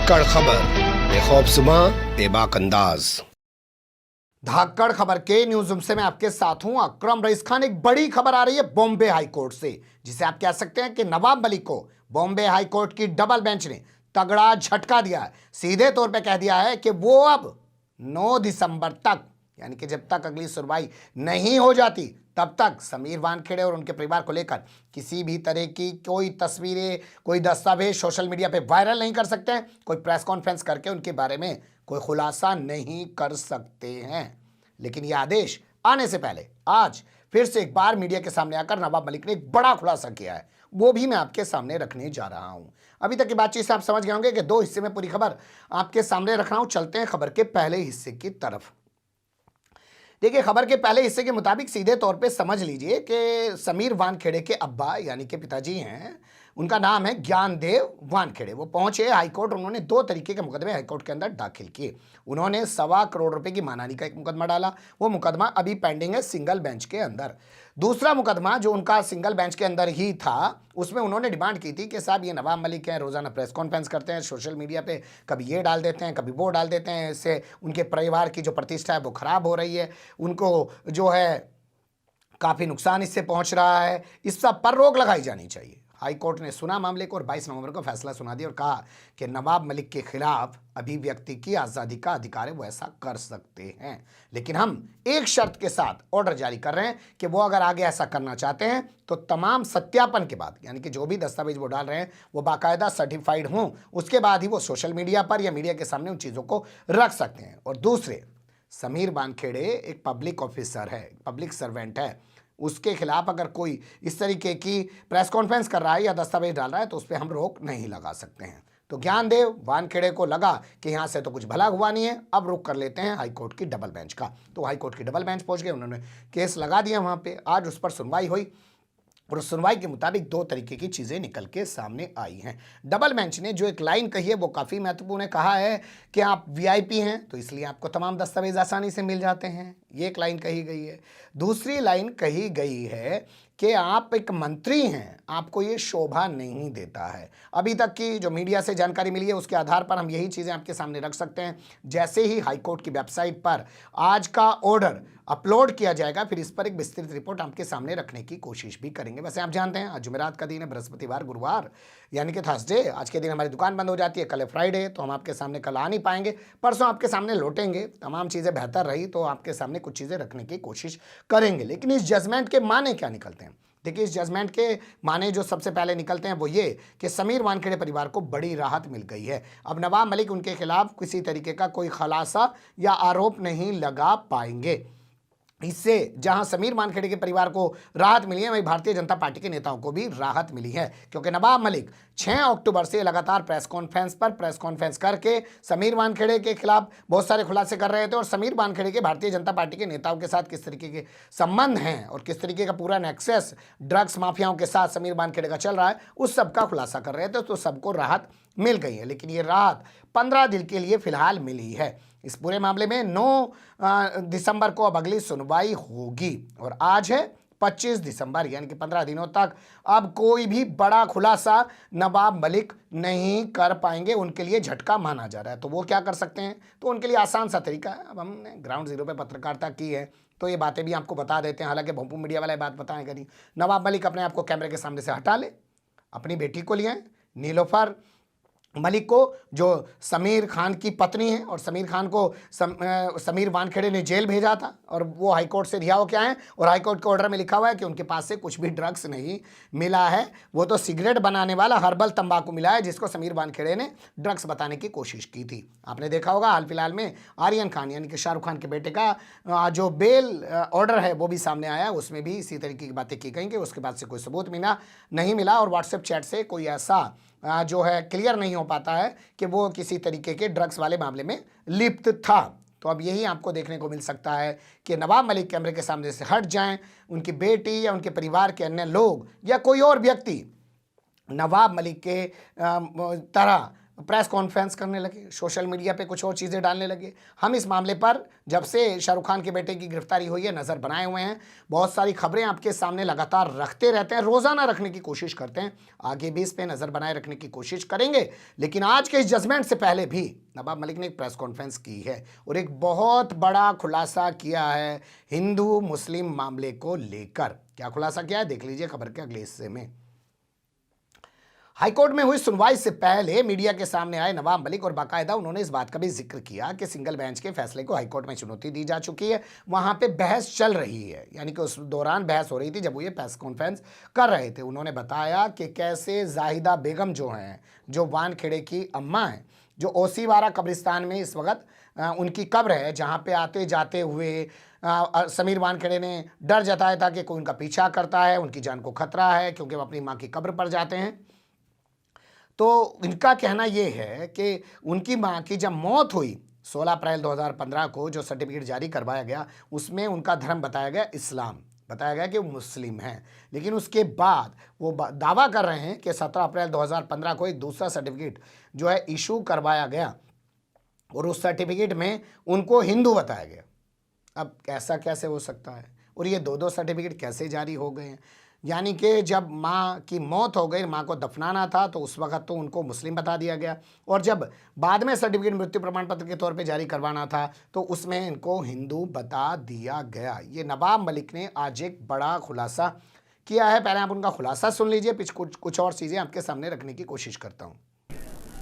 धाकड़ खबर बेखौफसुमा बेबाक अंदाज। धाकड़ खबर के न्यूज रूम से मैं आपके साथ हूं अकरम रईस खान। एक बड़ी खबर आ रही है बॉम्बे हाई कोर्ट से, जिसे आप कह सकते हैं कि नवाब मलिक को बॉम्बे हाई कोर्ट की डबल बेंच ने तगड़ा झटका दिया है। सीधे तौर पे कह दिया है कि वो अब 9 दिसंबर तक, यानी कि जब तक अगली सुनवाई नहीं हो जाती तब तक समीर वानखेड़े और उनके परिवार को लेकर किसी भी तरह की कोई तस्वीरें, कोई दस्तावेज सोशल मीडिया पे वायरल नहीं कर सकते हैं, कोई प्रेस कॉन्फ्रेंस करके उनके बारे में कोई खुलासा नहीं कर सकते हैं। लेकिन यह आदेश आने से पहले आज फिर से एक बार मीडिया के सामने आकर नवाब मलिक ने एक बड़ा खुलासा किया है, वो भी मैं आपके सामने रखने जा रहा हूं। अभी तक की बातचीत से आप समझ गए होंगे कि 2 हिस्से में पूरी खबर आपके सामने रख रहा हूं। चलते हैं खबर के पहले हिस्से की तरफ। देखिए, खबर के पहले हिस्से के मुताबिक सीधे तौर पे समझ लीजिए कि समीर वानखेड़े के अब्बा यानी कि पिताजी हैं, उनका नाम है ज्ञानदेव वानखेड़े। वो पहुंचे हाईकोर्ट। उन्होंने 2 तरीके के मुकदमे हाईकोर्ट के अंदर दाखिल किए। उन्होंने 1.25 करोड़ रुपए की मानहानि का एक मुकदमा डाला। वो मुकदमा अभी पेंडिंग है सिंगल बेंच के अंदर। दूसरा मुकदमा जो उनका सिंगल बेंच के अंदर ही था, उसमें उन्होंने डिमांड की थी कि साहब ये नवाब मलिक हैं, रोजाना प्रेस कॉन्फ्रेंस करते हैं, सोशल मीडिया पे कभी ये डाल देते हैं, कभी वो डाल देते हैं, इससे उनके परिवार की जो प्रतिष्ठा है वो खराब हो रही है, उनको जो है काफ़ी नुकसान इससे पहुंच रहा है, इस सब पर रोक लगाई जानी चाहिए। हाई कोर्ट ने सुना मामले को और 22 नवंबर को फैसला सुना दिया और कहा कि नवाब मलिक के खिलाफ अभिव्यक्ति की आज़ादी का अधिकार है, वो ऐसा कर सकते हैं, लेकिन हम एक शर्त के साथ ऑर्डर जारी कर रहे हैं कि वो अगर आगे ऐसा करना चाहते हैं तो तमाम सत्यापन के बाद, यानी कि जो भी दस्तावेज वो डाल रहे हैं वो बाकायदा सर्टिफाइड हों, उसके बाद ही वो सोशल मीडिया पर या मीडिया के सामने उन चीज़ों को रख सकते हैं। और दूसरे, समीर वानखेड़े एक पब्लिक ऑफिसर है, पब्लिक सर्वेंट है, उसके खिलाफ अगर कोई इस तरीके की प्रेस कॉन्फ्रेंस कर रहा है या दस्तावेज डाल रहा है तो उस पर हम रोक नहीं लगा सकते हैं। तो ज्ञानदेव वानखेड़े को लगा कि यहाँ से तो कुछ भला हुआ नहीं है, अब रुक कर लेते हैं हाईकोर्ट की डबल बेंच का। तो हाईकोर्ट की डबल बेंच पहुंच गए, उन्होंने केस लगा दिया वहाँ पे। आज उस पर सुनवाई हुई और उस सुनवाई के मुताबिक 2 तरीके की चीज़ें निकल के सामने आई हैं। डबल बेंच ने जो एक लाइन कही है वो काफ़ी महत्वपूर्ण है। कहा है कि आप वीआईपी हैं तो इसलिए आपको तमाम दस्तावेज आसानी से मिल जाते हैं, ये एक लाइन कही गई है। दूसरी लाइन कही गई है कि आप एक मंत्री हैं, आपको ये शोभा नहीं देता है। अभी तक की जो मीडिया से जानकारी मिली है उसके आधार पर हम यही चीज़ें आपके सामने रख सकते हैं। जैसे ही हाईकोर्ट की वेबसाइट पर आज का ऑर्डर अपलोड किया जाएगा, फिर इस पर एक विस्तृत रिपोर्ट आपके सामने रखने की कोशिश भी करेंगे। वैसे आप जानते हैं आज जुमेरात का दिन है, बृहस्पतिवार, गुरुवार यानी कि थर्सडे, आज के दिन हमारी दुकान बंद हो जाती है। कल है फ्राइडे, तो हम आपके सामने कल आ नहीं पाएंगे, परसों आपके सामने लौटेंगे। तमाम चीज़ें बेहतर रही तो आपके सामने कुछ चीज़ें रखने की कोशिश करेंगे। लेकिन इस जजमेंट के माने क्या निकलते हैं? देखिए, इस जजमेंट के माने जो सबसे पहले निकलते हैं वो ये कि समीर वानखेड़े परिवार को बड़ी राहत मिल गई है। अब नवाब मलिक उनके खिलाफ किसी तरीके का कोई खुलासा या आरोप नहीं लगा पाएंगे। इससे जहां समीर वानखेड़े के परिवार को राहत मिली है, वहीं भारतीय जनता पार्टी के नेताओं को भी राहत मिली है, क्योंकि नवाब मलिक 6 अक्टूबर से लगातार प्रेस कॉन्फ्रेंस करके समीर वानखेड़े के खिलाफ बहुत सारे खुलासे कर रहे थे और समीर वानखेड़े के भारतीय जनता पार्टी के नेताओं के साथ किस तरीके के संबंध हैं और किस तरीके का पूरा नेक्सस ड्रग्स माफियाओं के साथ समीर वानखेड़े का चल रहा है, उस सब का खुलासा कर रहे थे। तो सबको राहत मिल गई है, लेकिन ये राहत 15 दिन के लिए फिलहाल मिली है। इस पूरे मामले में 9 दिसंबर को अब अगली सुनवाई होगी और आज है 25 दिसंबर, यानी कि 15 दिनों तक अब कोई भी बड़ा खुलासा नवाब मलिक नहीं कर पाएंगे। उनके लिए झटका माना जा रहा है। तो वो क्या कर सकते हैं? तो उनके लिए आसान सा तरीका है। अब हमने ग्राउंड जीरो पे पत्रकारिता की है तो ये बातें भी आपको बता देते हैं, हालांकि भोंपू मीडिया वाला बात बताएंगे नहीं। नवाब मलिक अपने आप को कैमरे के सामने से हटा ले, अपनी बेटी को लिए नीलोफर मलिक को, जो समीर खान की पत्नी है, और समीर खान को समीर वानखेड़े ने जेल भेजा था और वो हाईकोर्ट से रिहा होकर आए हैं और हाईकोर्ट के ऑर्डर में लिखा हुआ है कि उनके पास से कुछ भी ड्रग्स नहीं मिला है। वो तो सिगरेट बनाने वाला हर्बल तंबाकू मिला है, जिसको समीर वानखेड़े ने ड्रग्स बताने की कोशिश की थी। आपने देखा होगा हाल फिलहाल में आर्यन खान यानी कि शाहरुख खान के बेटे का जो बेल ऑर्डर है वो भी सामने आया, उसमें भी इसी तरीके की बातें की गई कि उसके बाद से कोई सबूत नहीं मिला और व्हाट्सएप चैट से कोई ऐसा जो है क्लियर नहीं हो पाता है कि वो किसी तरीके के ड्रग्स वाले मामले में लिप्त था। तो अब यही आपको देखने को मिल सकता है कि नवाब मलिक कैमरे के सामने से हट जाएं, उनकी बेटी या उनके परिवार के अन्य लोग या कोई और व्यक्ति नवाब मलिक के तरह प्रेस कॉन्फ्रेंस करने लगे, सोशल मीडिया पे कुछ और चीज़ें डालने लगे। हम इस मामले पर जब से शाहरुख खान के बेटे की गिरफ्तारी हुई है नज़र बनाए हुए हैं, बहुत सारी खबरें आपके सामने लगातार रखते रहते हैं, रोज़ाना रखने की कोशिश करते हैं, आगे भी इस पर नज़र बनाए रखने की कोशिश करेंगे। लेकिन आज के इस जजमेंट से पहले भी नवाब मलिक ने एक प्रेस कॉन्फ्रेंस की है और एक बहुत बड़ा खुलासा किया है हिंदू मुस्लिम मामले को लेकर। क्या खुलासा किया है, देख लीजिए खबर के अगले हिस्से में। हाईकोर्ट में हुई सुनवाई से पहले मीडिया के सामने आए नवाब मलिक और बाकायदा उन्होंने इस बात का भी जिक्र किया कि सिंगल बेंच के फैसले को हाईकोर्ट में चुनौती दी जा चुकी है, वहां पे बहस चल रही है, यानी कि उस दौरान बहस हो रही थी जब वो ये प्रेस कॉन्फ्रेंस कर रहे थे। उन्होंने बताया कि कैसे जाहिदा बेगम जो हैं, जो वानखेड़े की अम्मा हैं, जो ओसीवारा कब्रिस्तान में इस वक्त उनकी कब्र है, जहाँ पे आते जाते हुए समीर वानखेड़े ने डर जताया था कि कोई उनका पीछा करता है, उनकी जान को खतरा है, क्योंकि वो अपनी माँ की कब्र पर जाते हैं। तो इनका कहना यह है कि उनकी मां की जब मौत हुई 16 अप्रैल 2015 को, जो सर्टिफिकेट जारी करवाया गया उसमें उनका धर्म बताया गया इस्लाम, बताया गया कि वो मुस्लिम हैं। लेकिन उसके बाद वो दावा कर रहे हैं कि 17 अप्रैल 2015 को एक दूसरा सर्टिफिकेट जो है इशू करवाया गया और उस सर्टिफिकेट में उनको हिंदू बताया गया। अब ऐसा कैसे हो सकता है, और ये दो सर्टिफिकेट कैसे जारी हो गए हैं? यानी कि जब माँ की मौत हो गई, माँ को दफनाना था, तो उस वक्त तो उनको मुस्लिम बता दिया गया, और जब बाद में सर्टिफिकेट मृत्यु प्रमाण पत्र के तौर पे जारी करवाना था तो उसमें इनको हिंदू बता दिया गया। ये नवाब मलिक ने आज एक बड़ा खुलासा किया है। पहले आप उनका खुलासा सुन लीजिए, कुछ और चीज़ें आपके सामने रखने की कोशिश करता हूँ।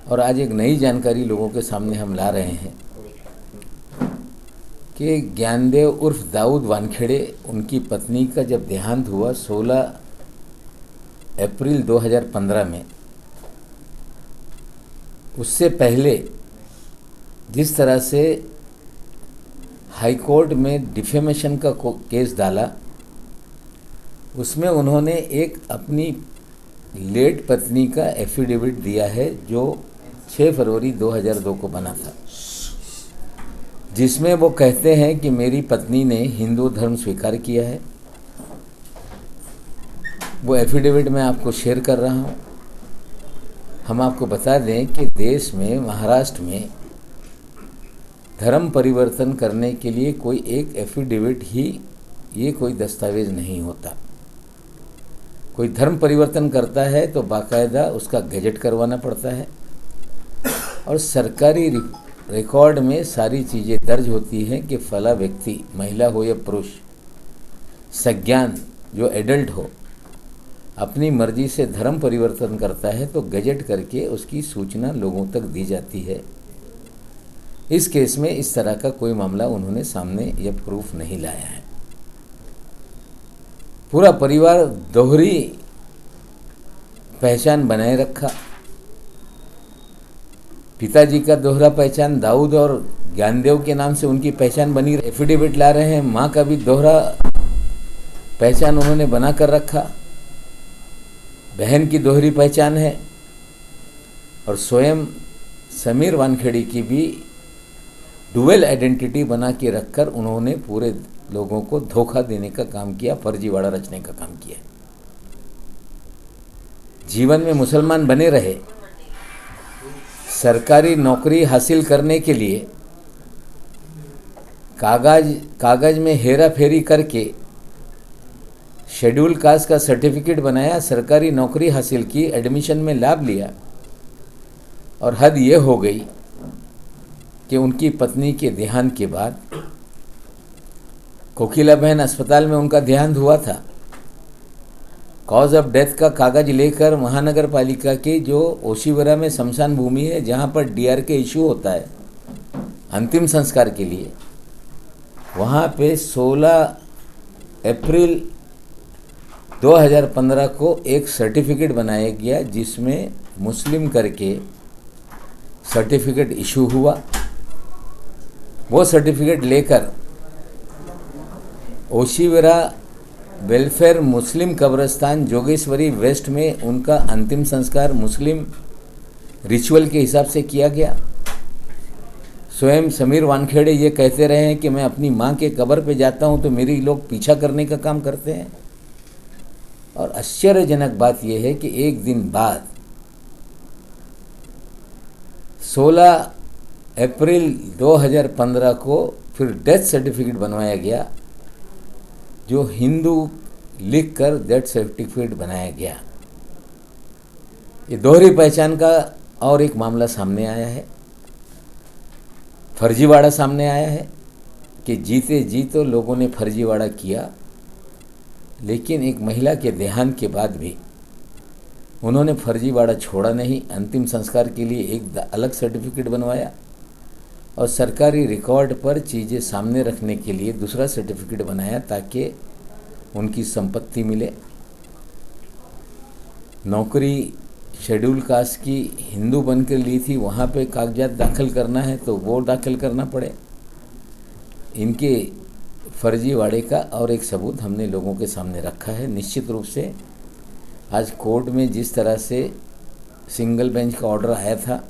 और आज एक नई जानकारी लोगों के सामने हम ला रहे हैं कि ज्ञानदेव उर्फ दाऊद वानखेड़े, उनकी पत्नी का जब देहांत हुआ 16 अप्रैल 2015 में, उससे पहले जिस तरह से हाईकोर्ट में डिफेमेशन का केस डाला, उसमें उन्होंने एक अपनी लेट पत्नी का एफिडेविट दिया है जो 6 फरवरी 2002 को बना था, जिसमें वो कहते हैं कि मेरी पत्नी ने हिंदू धर्म स्वीकार किया है। वो एफिडेविट मैं आपको शेयर कर रहा हूँ। हम आपको बता दें कि देश में, महाराष्ट्र में धर्म परिवर्तन करने के लिए कोई एक एफिडेविट ही, ये कोई दस्तावेज नहीं होता। कोई धर्म परिवर्तन करता है तो बाकायदा उसका गजट करवाना पड़ता है और सरकारी रिकॉर्ड में सारी चीज़ें दर्ज होती हैं कि फला व्यक्ति, महिला हो या पुरुष, सज्ञान जो एडल्ट हो, अपनी मर्जी से धर्म परिवर्तन करता है तो गजट करके उसकी सूचना लोगों तक दी जाती है। इस केस में इस तरह का कोई मामला उन्होंने सामने या प्रूफ नहीं लाया है। पूरा परिवार दोहरी पहचान बनाए रखा। पिताजी का दोहरा पहचान दाऊद और ज्ञानदेव के नाम से उनकी पहचान बनी, एफिडेविट ला रहे हैं। माँ का भी दोहरा पहचान उन्होंने बना कर रखा, बहन की दोहरी पहचान है, और स्वयं समीर वानखेड़े की भी डुअल आइडेंटिटी बना के रखकर उन्होंने पूरे लोगों को धोखा देने का काम किया, फर्जीवाड़ा रचने का काम किया। जीवन में मुसलमान बने रहे, सरकारी नौकरी हासिल करने के लिए कागज में हेरा फेरी करके शेड्यूल कास्ट का सर्टिफिकेट बनाया, सरकारी नौकरी हासिल की, एडमिशन में लाभ लिया, और हद ये हो गई कि उनकी पत्नी के देहांत के बाद, कोकिला बहन अस्पताल में उनका देहांत हुआ था, कॉज ऑफ डेथ का कागज लेकर महानगर पालिका की जो ओशीवरा में शमशान भूमि है, जहाँ पर DRK इशू होता है अंतिम संस्कार के लिए, वहाँ पे 16 अप्रैल 2015 को एक सर्टिफिकेट बनाया गया जिसमें मुस्लिम करके सर्टिफिकेट इशू हुआ। वो सर्टिफिकेट लेकर ओशीवरा वेलफेयर मुस्लिम कब्रिस्तान जोगेश्वरी वेस्ट में उनका अंतिम संस्कार मुस्लिम रिचुअल के हिसाब से किया गया। स्वयं समीर वानखेड़े ये कहते रहे हैं कि मैं अपनी माँ के कब्र पे जाता हूँ तो मेरी लोग पीछा करने का काम करते हैं। और आश्चर्यजनक बात यह है कि एक दिन बाद 16 अप्रैल 2015 को फिर डेथ सर्टिफिकेट बनवाया गया, जो हिंदू लिख कर डेथ सर्टिफिकेट बनाया गया। ये दोहरी पहचान का और एक मामला सामने आया है, फर्जीवाड़ा सामने आया है कि जीते जी तो लोगों ने फर्जीवाड़ा किया, लेकिन एक महिला के देहांत के बाद भी उन्होंने फर्जीवाड़ा छोड़ा नहीं। अंतिम संस्कार के लिए एक अलग सर्टिफिकेट बनवाया और सरकारी रिकॉर्ड पर चीज़ें सामने रखने के लिए दूसरा सर्टिफिकेट बनाया ताकि उनकी संपत्ति मिले। नौकरी शेड्यूल कास्ट की हिंदू बनकर ली थी, वहाँ पे कागजात दाखिल करना है तो वो दाखिल करना पड़े। इनके फर्जीवाड़े का और एक सबूत हमने लोगों के सामने रखा है। निश्चित रूप से आज कोर्ट में जिस तरह से सिंगल बेंच का ऑर्डर आया था,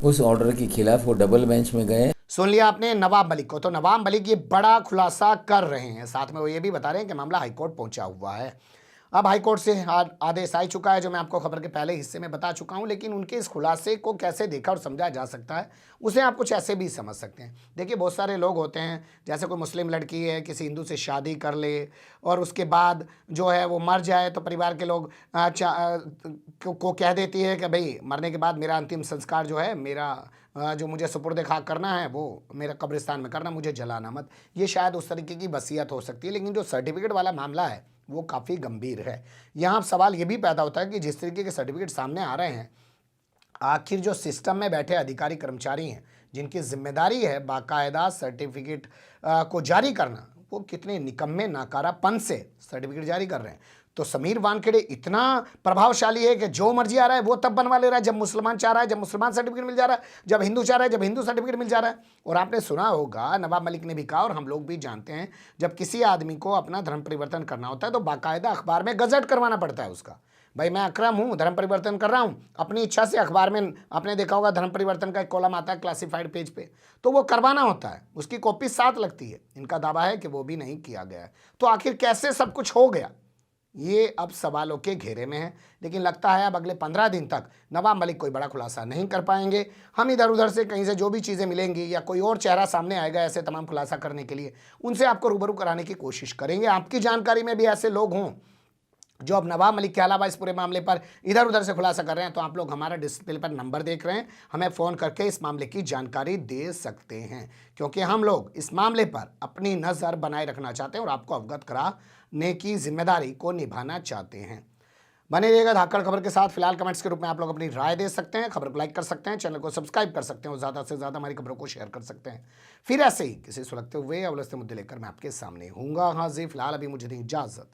उस ऑर्डर के खिलाफ वो डबल बेंच में गए। सुन लिया आपने नवाब मलिक को। तो नवाब मलिक ये बड़ा खुलासा कर रहे हैं, साथ में वो ये भी बता रहे हैं कि मामला हाईकोर्ट पहुंचा हुआ है। अब हाईकोर्ट से आदेश आ चुका है, जो मैं आपको खबर के पहले हिस्से में बता चुका हूं, लेकिन उनके इस खुलासे को कैसे देखा और समझा जा सकता है उसे आप कुछ ऐसे भी समझ सकते हैं। देखिए, बहुत सारे लोग होते हैं, जैसे कोई मुस्लिम लड़की है, किसी हिंदू से शादी कर ले और उसके बाद जो है वो मर जाए तो परिवार के लोग को कह देती है कि भाई मरने के बाद मेरा अंतिम संस्कार जो है, मेरा जो मुझे सुपुर्द खाक करना है वो मेरा कब्रिस्तान में करना, मुझे जलाना मत। ये शायद उस तरीके की वसीयत हो सकती है, लेकिन जो सर्टिफिकेट वाला मामला है वो काफ़ी गंभीर है। यहाँ सवाल ये भी पैदा होता है कि जिस तरीके के सर्टिफिकेट सामने आ रहे हैं, आखिर जो सिस्टम में बैठे अधिकारी कर्मचारी हैं जिनकी जिम्मेदारी है बाकायदा सर्टिफिकेट को जारी करना, वो कितने निकम्मे नाकारापन से सर्टिफिकेट जारी कर रहे हैं। तो समीर वानखेड़े इतना प्रभावशाली है कि जो मर्जी आ रहा है वो तब बनवा ले रहा है जब मुसलमान चाह रहा है, जब मुसलमान सर्टिफिकेट मिल जा रहा है, जब हिंदू चाह रहा है, जब हिंदू सर्टिफिकेट मिल जा रहा है। और आपने सुना होगा, नवाब मलिक ने भी कहा और हम लोग भी जानते हैं, जब किसी आदमी को अपना धर्म परिवर्तन करना होता है तो बाकायदा अखबार में गजट करवाना पड़ता है उसका। भाई मैं अकरम हूँ, धर्म परिवर्तन कर रहा हूँ अपनी इच्छा से। अखबार में आपने देखा होगा धर्म परिवर्तन का एक कॉलम आता है क्लासिफाइड पेज पे, तो वो करवाना होता है, उसकी कॉपी साथ लगती है। इनका दावा है कि वो भी नहीं किया गया है। तो आखिर कैसे सब कुछ हो गया, ये अब सवालों के घेरे में है। लेकिन लगता है अब अगले 15 दिन तक नवाब मलिक कोई बड़ा खुलासा नहीं कर पाएंगे। हम इधर उधर से कहीं से जो भी चीज़ें मिलेंगी या कोई और चेहरा सामने आएगा ऐसे तमाम खुलासा करने के लिए, उनसे आपको रूबरू कराने की कोशिश करेंगे। आपकी जानकारी में भी ऐसे लोग हों जो अब नवाब मलिक के अलावा इस पूरे मामले पर इधर उधर से खुलासा कर रहे हैं, तो आप लोग हमारा डिस्प्ले पर नंबर देख रहे हैं, हमें फ़ोन करके इस मामले की जानकारी दे सकते हैं, क्योंकि हम लोग इस मामले पर अपनी नज़र बनाए रखना चाहते हैं और आपको अवगत कराने की जिम्मेदारी को निभाना चाहते हैं। बने रहिएगा धाकड़ खबर के साथ। फिलहाल कमेंट्स के रूप में आप लोग अपनी राय दे सकते हैं, खबर को लाइक कर सकते हैं, चैनल को सब्सक्राइब कर सकते हैं और ज़्यादा से ज़्यादा हमारी खबरों को शेयर कर सकते हैं। फिर ऐसे ही किसी सुलगते हुए या उलझते मुद्दे लेकर मैं आपके सामने हूँगा हाजिर। फिलहाल अभी मुझे दी इजाज़त।